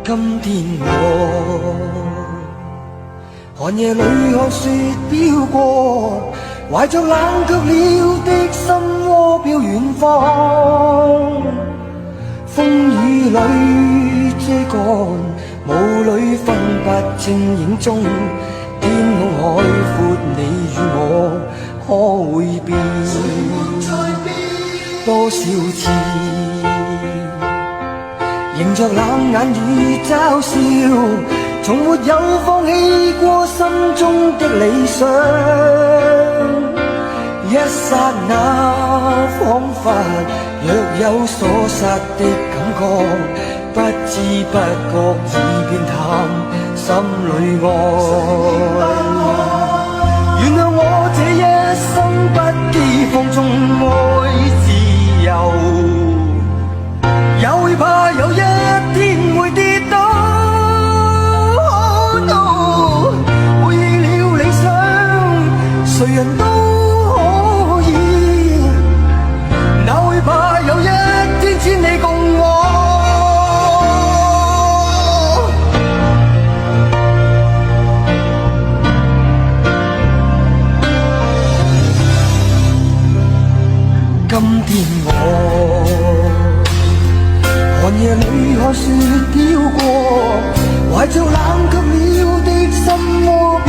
今天寒夜里看雪飄過，懷着冷卻了的心窩飄遠方。風雨裏遮乾，霧裏分不清影蹤。天空海闊，你與我可會變？多少次迎着冷眼與嘲笑，從沒有放棄過心中的理想。一剎那彷彿若有所失的感覺，不知不覺已變淡心裏愛。原諒我這一生不羈放縱愛自由，也會怕有一天會跌倒。Oh no， 背棄了理想，誰人都可以，哪會怕有一天只你共我。今天寒夜裏看雪飄過，懷着冷卻了的心窩飄